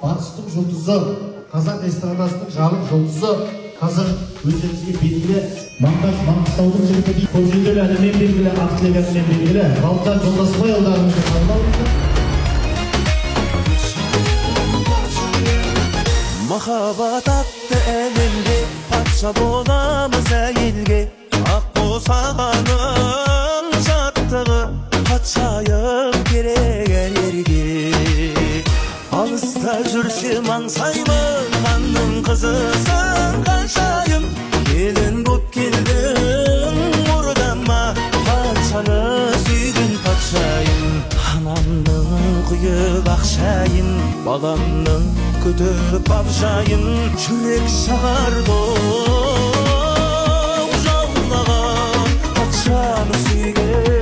батыстың жұлдызы, қазақ эстрадасының жарық жұлдызы, қазір өздеріңізге белгілі Маңғыстаудың жігіті дейді. Көкжиделі әлеммен белгілі, Ақтілек әлеммен белгілі Балтан Жолдасбайұлдарыңызды қабыл Махаббат атты әлемге патша боламыз әйелге, ақ босағаның жаттығы патшайым керек әр ерге. Алыста жүрсе маңсаймы ханның қызысың қаншайым, келін боп келдің ұрдама патшаны сүйген патшайым. Анамның құйып ақшайын, баламның көтеріп абжайын, жүрек шағарды жаулаған патшаны сүйген